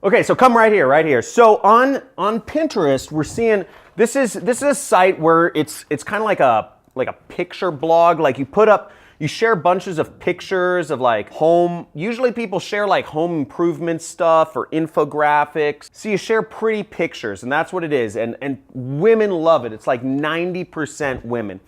Okay, so come right here, right here. So on Pinterest, we're seeing this is a site where it's kind of like a picture blog. Like you share bunches of pictures of like home. Usually people share like home improvement stuff or infographics. So you share pretty pictures, and that's what it is. And women love it. It's like 90% women.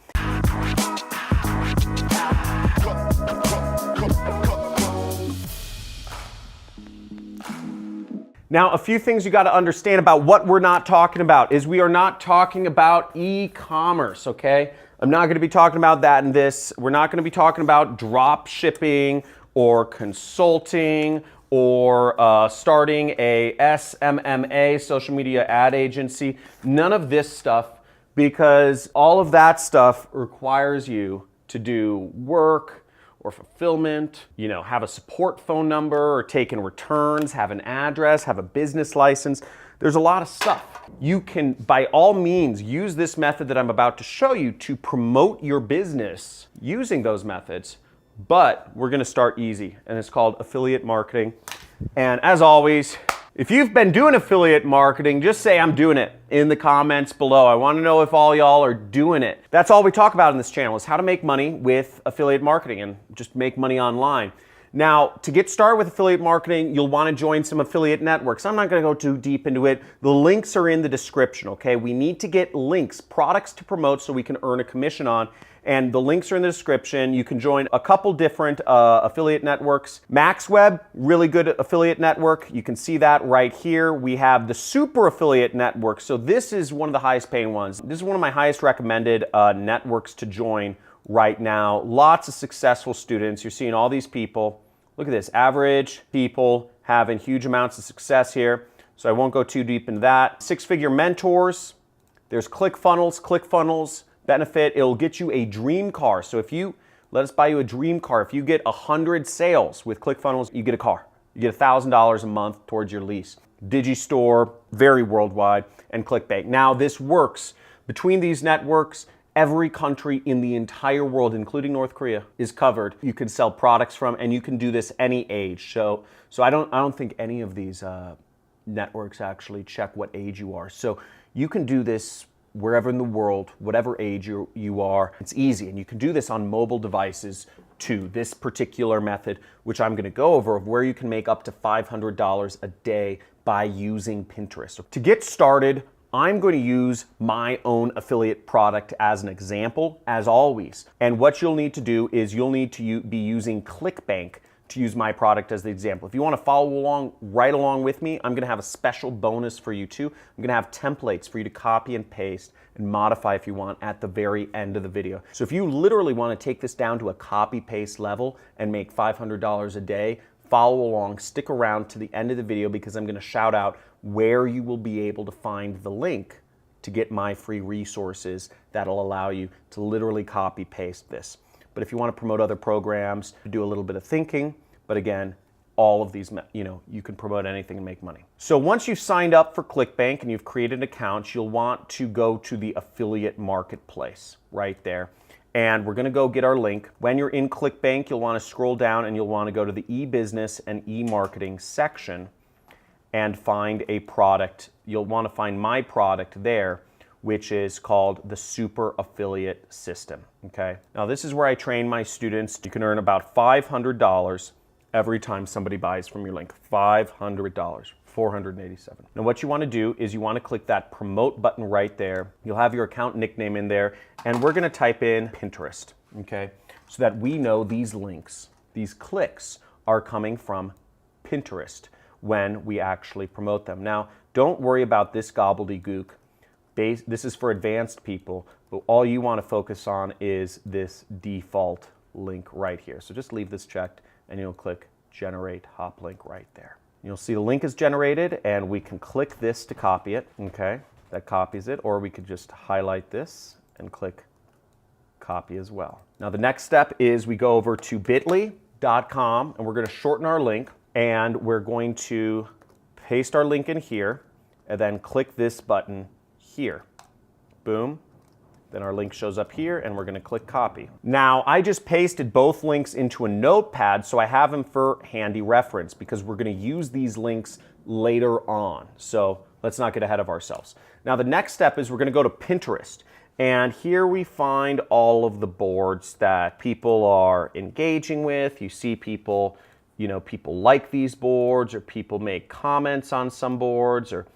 Now, a few things you got to understand about what we're not talking about is we are not talking about e-commerce, okay? I'm not going to be talking about that in this. We're not going to be talking about drop shipping or consulting or starting a SMMA, social media ad agency. None of this stuff, because all of that stuff requires you to do work or fulfillment, have a support phone number or take in returns, have an address, have a business license. There's a lot of stuff. You can, by all means, use this method that I'm about to show you to promote your business using those methods, but we're gonna start easy, and it's called affiliate marketing. And as always, if you've been doing affiliate marketing, just say I'm doing it in the comments below. I want to know if all y'all are doing it. That's all we talk about in this channel, is how to make money with affiliate marketing and just make money online. Now, to get started with affiliate marketing, you'll want to join some affiliate networks. I'm not going to go too deep into it. The links are in the description, okay? We need to get links, products to promote so we can earn a commission on. And the links are in the description. You can join a couple different affiliate networks. MaxWeb, really good affiliate network. You can see that right here. We have the Super Affiliate Network. So this is one of the highest paying ones. This is one of my highest recommended networks to join right now. Lots of successful students. You're seeing all these people. Look at this, average people having huge amounts of success here. So I won't go too deep into that. Six-figure mentors. There's ClickFunnels benefit. It'll get you a dream car. So if you let us buy you a dream car, if you get 100 sales with ClickFunnels, you get a car. You get $1,000 a month towards your lease. Digistore, very worldwide, and ClickBank. Now this works between these networks. Every country in the entire world, including North Korea, is covered. You can sell products from, and you can do this any age. So I don't think any of these networks actually check what age you are. So you can do this wherever in the world, whatever age you are. It's easy, and you can do this on mobile devices too. This particular method, which I'm going to go over, of where you can make up to $500 a day by using Pinterest. So to get started, I'm going to use my own affiliate product as an example, as always. And what you'll need to do is you'll need to be using ClickBank to use my product as the example. If you want to follow along, right along with me, I'm going to have a special bonus for you too. I'm going to have templates for you to copy and paste and modify if you want at the very end of the video. So if you literally want to take this down to a copy-paste level and make $500 a day, follow along, stick around to the end of the video, because I'm going to shout out where you will be able to find the link to get my free resources that'll allow you to literally copy-paste this. But if you want to promote other programs, do a little bit of thinking. But again, all of these, you can promote anything and make money. So once you've signed up for ClickBank and you've created an account, you'll want to go to the affiliate marketplace right there. And we're going to go get our link. When you're in ClickBank, you'll want to scroll down and you'll want to go to the e-business and e-marketing section and find a product. You'll want to find my product there, which is called the Super Affiliate System, okay? Now this is where I train my students. You can earn about $500 every time somebody buys from your link. $500, 487. Now what you want to do is you want to click that promote button right there. You'll have your account nickname in there, and we're going to type in Pinterest, okay? So that we know these links, these clicks are coming from Pinterest when we actually promote them. Now, don't worry about this gobbledygook. This is for advanced people, but all you want to focus on is this default link right here. So just leave this checked and you'll click generate hop link right there. You'll see the link is generated, and we can click this to copy it, okay? That copies it, or we could just highlight this and click copy as well. Now the next step is we go over to bit.ly.com and we're going to shorten our link, and we're going to paste our link in here and then click this button here. Boom. Then our link shows up here, and we're going to click copy. Now, I just pasted both links into a notepad, so I have them for handy reference, because we're going to use these links later on. So let's not get ahead of ourselves. Now the next step is we're going to go to Pinterest. And here we find all of the boards that people are engaging with. You see people, people like these boards, or people make comments on some boards, or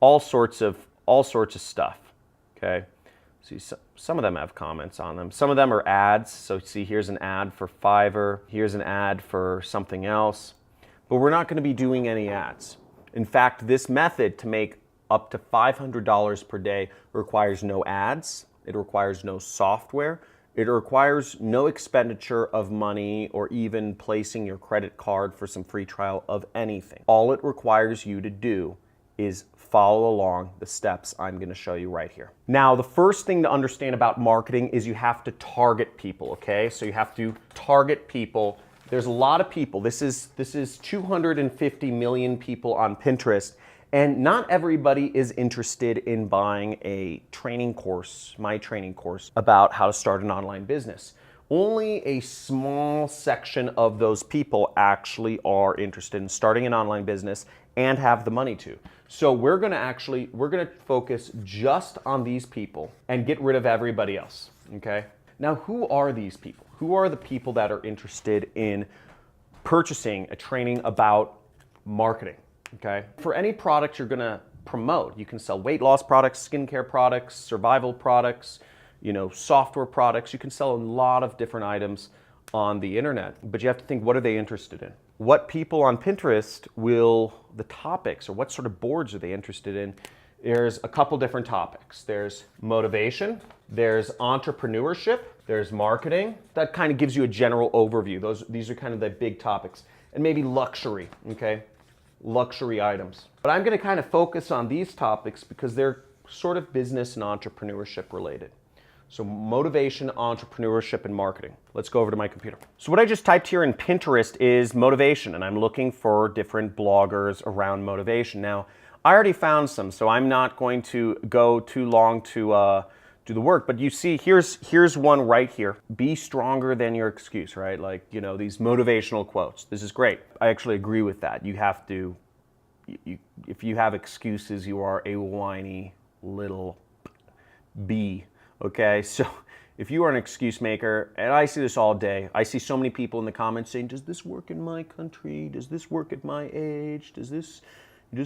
all sorts of stuff. Okay. See, some of them have comments on them. Some of them are ads. So see, here's an ad for Fiverr. Here's an ad for something else. But we're not going to be doing any ads. In fact, this method to make up to $500 per day requires no ads. It requires no software. It requires no expenditure of money or even placing your credit card for some free trial of anything. All it requires you to do is follow along the steps I'm going to show you right here. Now, the first thing to understand about marketing is you have to target people, okay? So you have to target people. There's a lot of people. This is 250 million people on Pinterest, and not everybody is interested in buying a training course, my training course, about how to start an online business. Only a small section of those people actually are interested in starting an online business and have the money to. So we're gonna focus just on these people and get rid of everybody else, okay? Now, who are these people? Who are the people that are interested in purchasing a training about marketing, okay? For any product you're gonna promote, you can sell weight loss products, skincare products, survival products, software products. You can sell a lot of different items on the internet, but you have to think, what are they interested in? What people on Pinterest the topics, or what sort of boards are they interested in? There's a couple different topics. There's motivation, there's entrepreneurship, there's marketing. That kind of gives you a general overview. These are kind of the big topics. And maybe luxury, okay? Luxury items. But I'm gonna kind of focus on these topics because they're sort of business and entrepreneurship related. So motivation, entrepreneurship, and marketing. Let's go over to my computer. So what I just typed here in Pinterest is motivation, and I'm looking for different bloggers around motivation. Now, I already found some, so I'm not going to go too long to do the work, but you see, here's one right here. Be stronger than your excuse, right? Like, these motivational quotes. This is great. I actually agree with that. You have to, if you have excuses, you are a whiny little bee. Okay, so if you are an excuse maker, and I see this all day, I see so many people in the comments saying, does this work in my country? Does this work at my age? Does this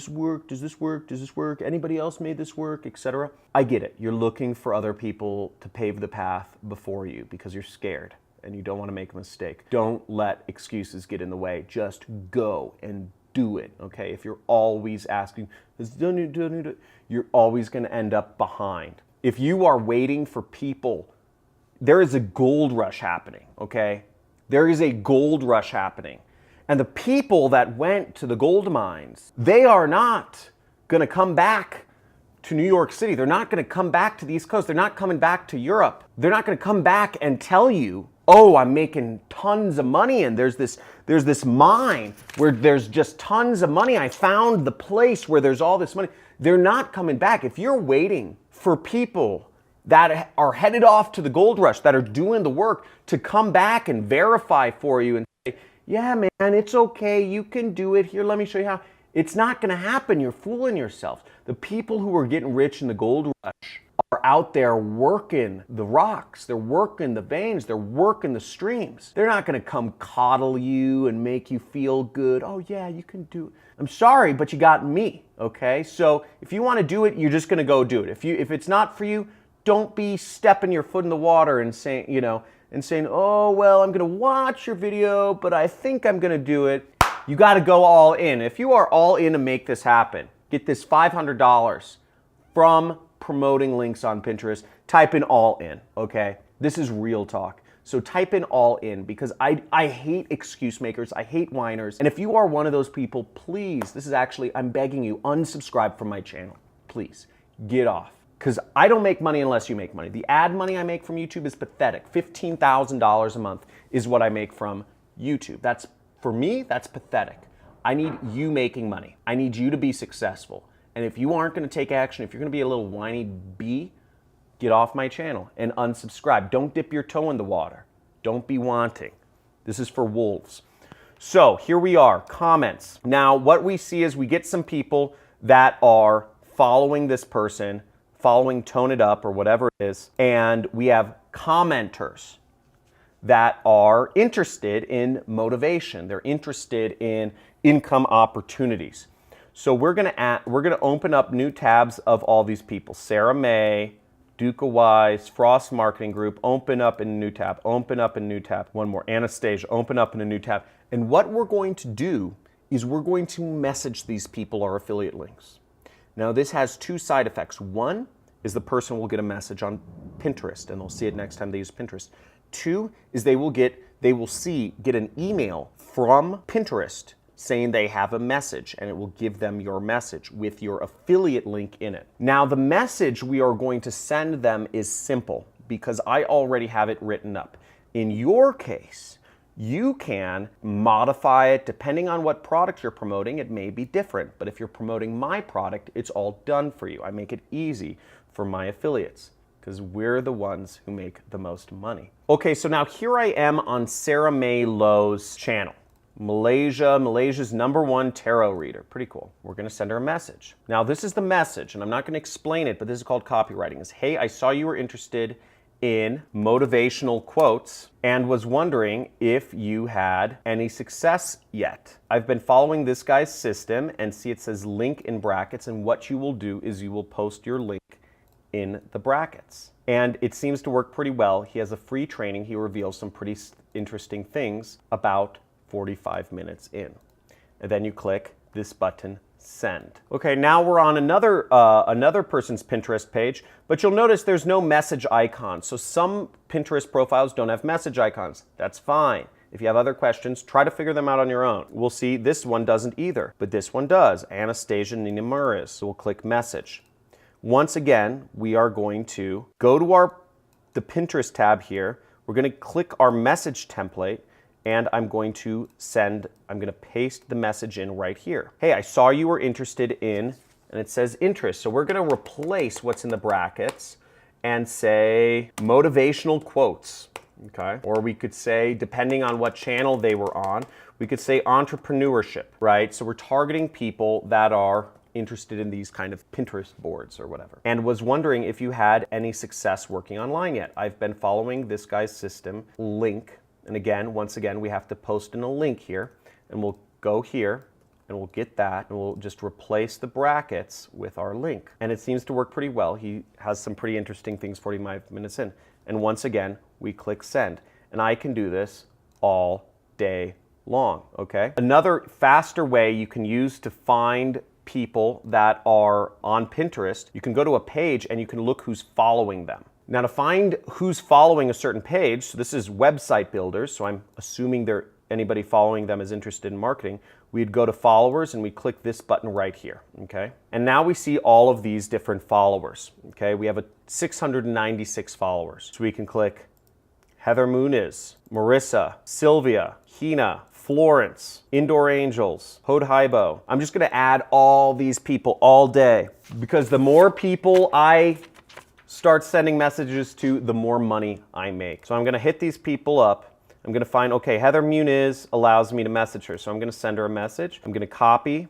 work? Does this work? Does this work? Anybody else made this work, etc.? I get it. You're looking for other people to pave the path before you because you're scared and you don't want to make a mistake. Don't let excuses get in the way. Just go and do it, okay? If you're always asking, you're always going to end up behind. If you are waiting for people, there is a gold rush happening, okay? There is a gold rush happening. And the people that went to the gold mines, they are not gonna come back to New York City. They're not gonna come back to the East Coast. They're not coming back to Europe. They're not gonna come back and tell you, oh, I'm making tons of money and there's this mine where there's just tons of money. I found the place where there's all this money. They're not coming back. If you're waiting for people that are headed off to the gold rush, that are doing the work to come back and verify for you and say, yeah, man, it's okay, you can do it. Here, let me show you how. It's not gonna happen. You're fooling yourself. The people who are getting rich in the gold rush are out there working the rocks. They're working the veins. They're working the streams. They're not gonna come coddle you and make you feel good. Oh yeah, you can do it. I'm sorry, but you got me, okay? So if you wanna do it, you're just gonna go do it. If it's not for you, don't be stepping your foot in the water and saying, oh, well, I'm gonna watch your video, but I think I'm gonna do it. You gotta go all in. If you are all in to make this happen, get this $500 from promoting links on Pinterest, type in all in, okay? This is real talk. So type in all in because I hate excuse makers, I hate whiners. And if you are one of those people, please, I'm begging you, unsubscribe from my channel. Please, get off. Because I don't make money unless you make money. The ad money I make from YouTube is pathetic. $15,000 a month is what I make from YouTube. For me, that's pathetic. I need you making money. I need you to be successful. And if you aren't gonna take action, if you're gonna be a little whiny bee, get off my channel and unsubscribe. Don't dip your toe in the water. Don't be wanting. This is for wolves. So here we are, comments. Now what we see is we get some people that are following this person, following Tone It Up or whatever it is, and we have commenters that are interested in motivation. They're interested in income opportunities. So we're gonna open up new tabs of all these people. Sarah May, Duca Wise, Frost Marketing Group, open up in a new tab, open up in a new tab. One more, Anastasia, open up in a new tab. And what we're going to do is we're going to message these people our affiliate links. Now this has two side effects. One is the person will get a message on Pinterest and they'll see it next time they use Pinterest. Two is they will get an email from Pinterest saying they have a message, and it will give them your message with your affiliate link in it. Now the message we are going to send them is simple because I already have it written up. In your case, you can modify it depending on what product you're promoting. It may be different, but if you're promoting my product, it's all done for you. I make it easy for my affiliates because we're the ones who make the most money. Okay, so now here I am on Sarah May Lowe's channel. Malaysia's #1 tarot reader. Pretty cool. We're gonna send her a message. Now this is the message, and I'm not gonna explain it, but this is called copywriting. It's, hey, I saw you were interested in motivational quotes and was wondering if you had any success yet. I've been following this guy's system and see it says link in brackets, and what you will do is you will post your link in the brackets. And it seems to work pretty well. He has a free training. He reveals some pretty interesting things about 45 minutes in. And then you click this button, send. Okay, now we're on another person's Pinterest page, but you'll notice there's no message icon. So some Pinterest profiles don't have message icons. That's fine. If you have other questions, try to figure them out on your own. We'll see this one doesn't either, but this one does. Anastasia Nina Murris. So we'll click message. Once again, we are going to go to the Pinterest tab here. We're going to click our message template, and I'm going to paste the message in right here. Hey, I saw you were interested in, and it says interest. So we're going to replace what's in the brackets and say motivational quotes, okay? Or we could say, depending on what channel they were on, we could say entrepreneurship, right? So we're targeting people that are interested in these kind of Pinterest boards or whatever, and was wondering if you had any success working online yet. I've been following this guy's system link, and again, once again, we have to post in a link here, and we'll go here and we'll get that, and we'll just replace the brackets with our link. And it seems to work pretty well. He has some pretty interesting things 45 minutes in. And once again, we click send. And I can do this all day long, okay? Another faster way you can use to find people that are on Pinterest, you can go to a page and you can look who's following them. Now to find who's following a certain page, so this is website builders, so I'm assuming anybody following them is interested in marketing, we'd go to followers and we click this button right here, okay? And now we see all of these different followers, okay? We have 696 followers. So we can click Heather Muniz, Marissa, Sylvia, Hina, Florence, Indoor Angels, Hodhaibo. I'm just gonna add all these people all day because the more people I start sending messages to, the more money I make. So I'm gonna hit these people up. I'm gonna find, okay, Heather Muniz allows me to message her. So I'm gonna send her a message. I'm gonna copy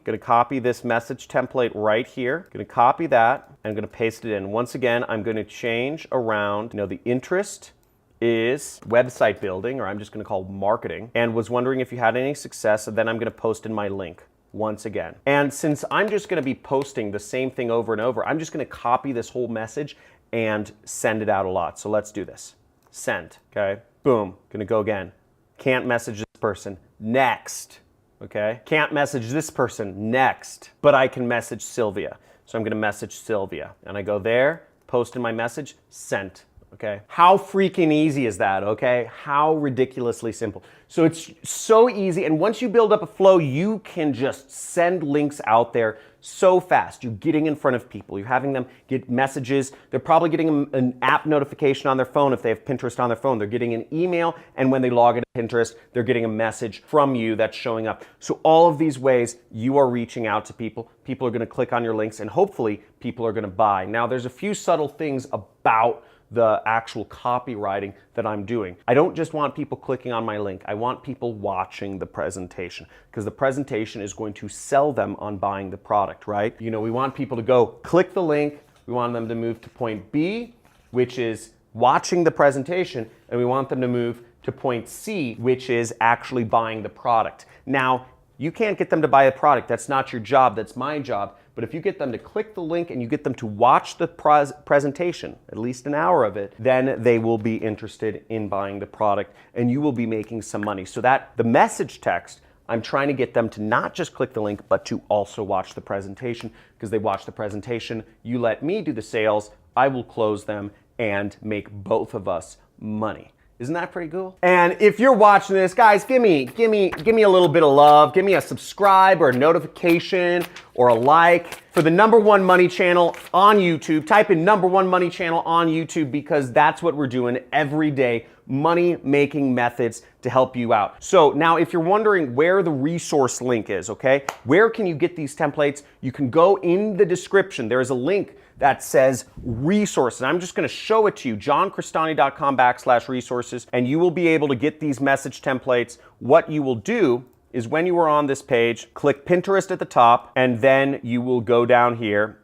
this message template right here. I'm gonna copy that and I'm gonna paste it in. Once again, I'm gonna change around, the interest is website building, or I'm just gonna call marketing, and was wondering if you had any success, and then I'm gonna post in my link once again. And since I'm just gonna be posting the same thing over and over, I'm just gonna copy this whole message and send it out a lot. So let's do this. Send, okay? Boom, gonna go again. Can't message this person, next, okay? Can't message this person, next, but I can message Sylvia. So I'm gonna message Sylvia, and I go there, post in my message, sent. Okay. How freaking easy is that, okay? How ridiculously simple. So it's so easy, and once you build up a flow, you can just send links out there so fast. You're getting in front of people. You're having them get messages. They're probably getting an app notification on their phone if they have Pinterest on their phone. They're getting an email, and when they log into Pinterest, they're getting a message from you that's showing up. So all of these ways, you are reaching out to people. People are gonna click on your links, and hopefully, people are gonna buy. Now, there's a few subtle things about the actual copywriting that I'm doing. I don't just want people clicking on my link. I want people watching the presentation, because the presentation is going to sell them on buying the product, right? You know, we want people to go click the link. We want them to move to point B, which is watching the presentation, and we want them to move to point C, which is actually buying the product. Now, you can't get them to buy a product. That's not your job. That's my job. But if you get them to click the link and you get them to watch the presentation, at least an hour of it, then they will be interested in buying the product and you will be making some money. So that the message text, I'm trying to get them to not just click the link, but to also watch the presentation, because they watch the presentation. You let me do the sales, I will close them and make both of us money. Isn't that pretty cool? And if you're watching this, guys, give me a little bit of love. Give me a subscribe or a notification or a like for the #1 money channel on YouTube. Type in #1 money channel on YouTube, because that's what we're doing every day. Money making methods to help you out. So now if you're wondering where the resource link is, okay, where can you get these templates? You can go in the description. There is a link that says resources. I'm just gonna show it to you, johncrestani.com/resources, and you will be able to get these message templates. What you will do is, when you are on this page, click Pinterest at the top, and then you will go down here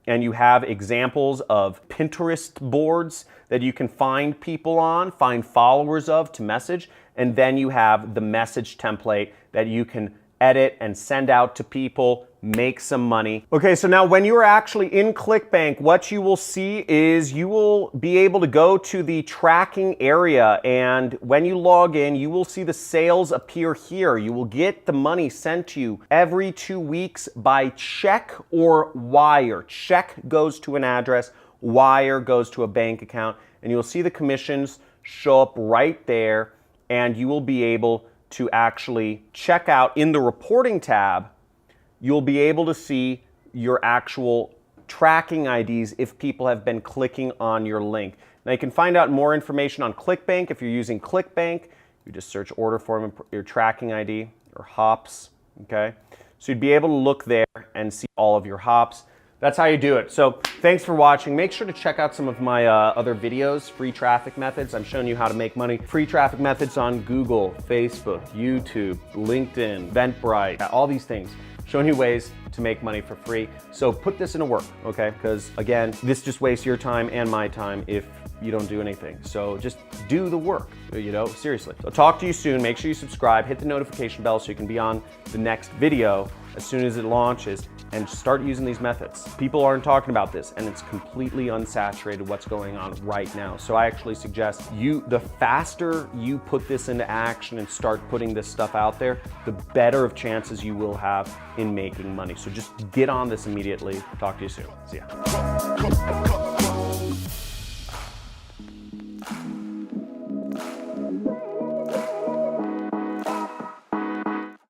and you have examples of Pinterest boards that you can find people on, find followers of to message, and then you have the message template that you can edit and send out to people, make some money. Okay, so now when you are actually in ClickBank, what you will see is you will be able to go to the tracking area, and when you log in, you will see the sales appear here. You will get the money sent to you every 2 weeks by check or wire. Check goes to an address, wire goes to a bank account, and you'll see the commissions show up right there, and you will be able to actually check out in the reporting tab. You'll be able to see your actual tracking IDs if people have been clicking on your link. Now you can find out more information on ClickBank. If you're using ClickBank, you just search order form and your tracking ID or hops, okay? So you'd be able to look there and see all of your hops. That's how you do it. So thanks for watching. Make sure to check out some of my other videos, free traffic methods. I'm showing you how to make money. Free traffic methods on Google, Facebook, YouTube, LinkedIn, Eventbrite, all these things. Showing you ways to make money for free. So put this into work, okay? Because again, this just wastes your time and my time if you don't do anything. So just do the work, you know, seriously. So talk to you soon. Make sure you subscribe, hit the notification bell so you can be on the next video as soon as it launches, and start using these methods. People aren't talking about this, and it's completely unsaturated what's going on right now. So I actually suggest the faster you put this into action and start putting this stuff out there, the better of chances you will have in making money. So just get on this immediately. Talk to you soon. See ya.